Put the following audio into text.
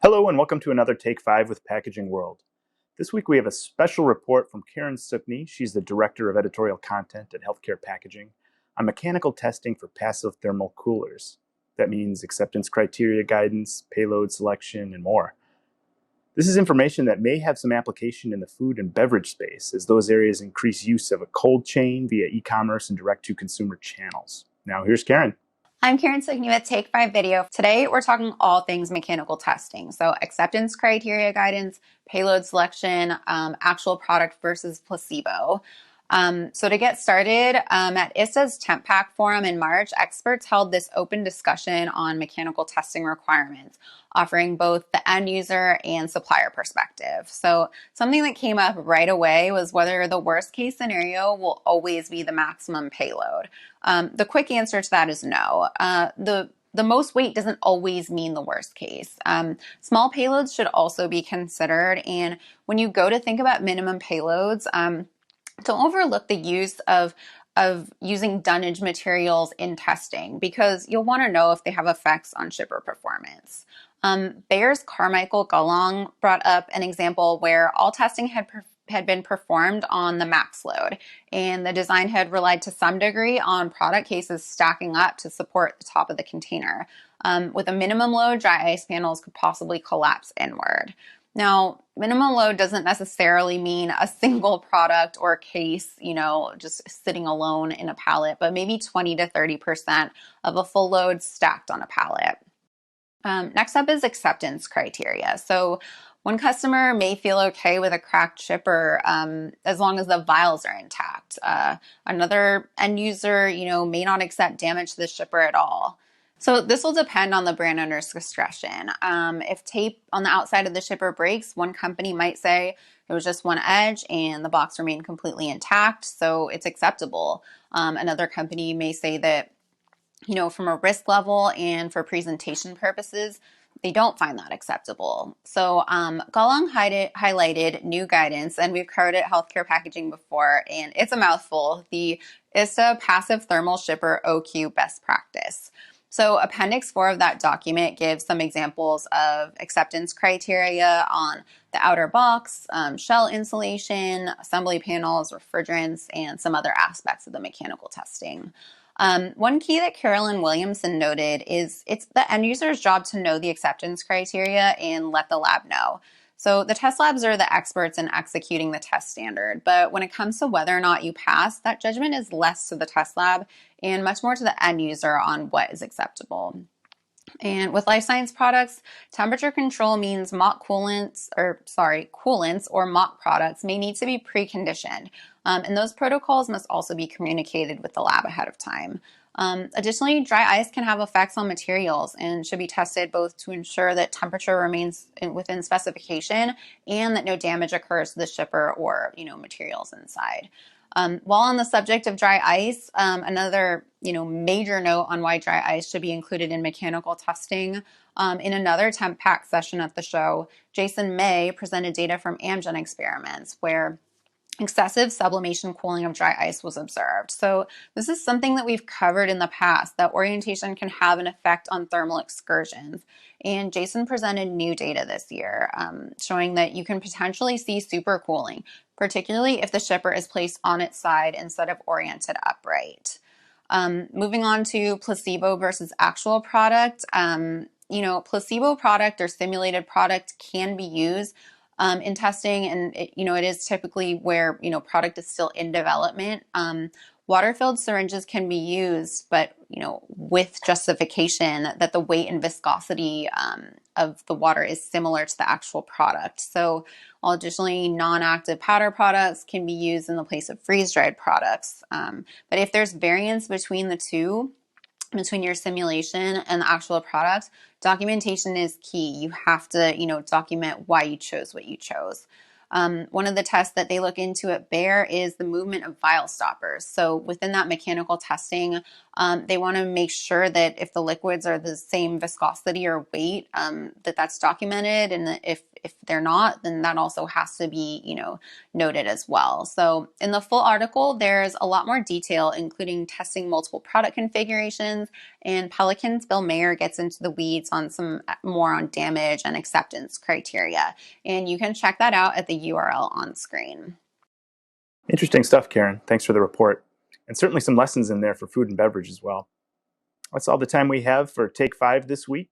Hello and welcome to another Take 5 with Packaging World. This week we have a special report from Keren Sookne. She's the Director of Editorial Content at Healthcare Packaging on mechanical testing for passive thermal coolers. That means acceptance criteria guidance, payload selection, and more. This is information that may have some application in the food and beverage space as those areas increase use of a cold chain via e-commerce and direct-to-consumer channels. Now here's Keren. I'm Keren Sookne with Take 5 Video. Today, we're talking all things mechanical testing. So acceptance criteria guidance, payload selection, actual product versus placebo. So to get started, at ISTA's TempPack forum in March, experts held this open discussion on mechanical testing requirements, offering both the end user and supplier perspective. So something that came up right away was whether the worst case scenario will always be the maximum payload. The quick answer to that is no. The most weight doesn't always mean the worst case. Small payloads should also be considered. And when you go to think about minimum payloads, don't overlook the use of using dunnage materials in testing because you'll want to know if they have effects on shipper performance. Bayer's Carmichael Gallong brought up an example where all testing had been performed on the max load, and the design had relied to some degree on product cases stacking up to support the top of the container. With a minimum load, dry ice panels could possibly collapse inward. Now, minimum load doesn't necessarily mean a single product or case, just sitting alone in a pallet, but maybe 20 to 30% of a full load stacked on a pallet. Next up is acceptance criteria. So one customer may feel okay with a cracked shipper as long as the vials are intact. Another end user, may not accept damage to the shipper at all. So this will depend on the brand owner's discretion. If tape on the outside of the shipper breaks, one company might say it was just one edge and the box remained completely intact, so it's acceptable. Another company may say that, from a risk level and for presentation purposes, they don't find that acceptable. So Gallong highlighted new guidance, and we've covered it healthcare packaging before, and it's a mouthful, the ISTA Passive Thermal Shipper OQ Best Practice. So Appendix 4 of that document gives some examples of acceptance criteria on the outer box, shell insulation, assembly panels, refrigerants, and some other aspects of the mechanical testing. One key that Carolyn Williamson noted is it's the end user's job to know the acceptance criteria and let the lab know. So the test labs are the experts in executing the test standard, but when it comes to whether or not you pass, that judgment is less to the test lab and much more to the end user on what is acceptable. And with life science products, temperature control means coolants or mock products may need to be preconditioned. And those protocols must also be communicated with the lab ahead of time. Additionally, dry ice can have effects on materials and should be tested both to ensure that temperature remains within specification and that no damage occurs to the shipper or materials inside. While on the subject of dry ice, another major note on why dry ice should be included in mechanical testing. In another TempPack session at the show, Jason May presented data from Amgen experiments where excessive sublimation cooling of dry ice was observed. So this is something that we've covered in the past, that orientation can have an effect on thermal excursions. And Jason presented new data this year showing that you can potentially see supercooling, particularly if the shipper is placed on its side instead of oriented upright. Moving on to placebo versus actual product, placebo product or simulated product can be used in testing, and it is typically where product is still in development. Water-filled syringes can be used, but with justification that the weight and viscosity of the water is similar to the actual product. So additionally, non-active powder products can be used in the place of freeze-dried products. But if there's variance between the two, between your simulation and the actual product, documentation is key. You have to, document why you chose what you chose. One of the tests that they look into at Bayer is the movement of vial stoppers. So within that mechanical testing, They want to make sure that if the liquids are the same viscosity or weight, that that's documented, and that if they're not, then that also has to be, noted as well. So in the full article, there's a lot more detail, including testing multiple product configurations, and Pelican's Bill Mayer gets into the weeds on some more on damage and acceptance criteria. And you can check that out at the URL on screen. Interesting stuff, Karen. Thanks for the report. And certainly some lessons in there for food and beverage as well. That's all the time we have for Take 5 this week.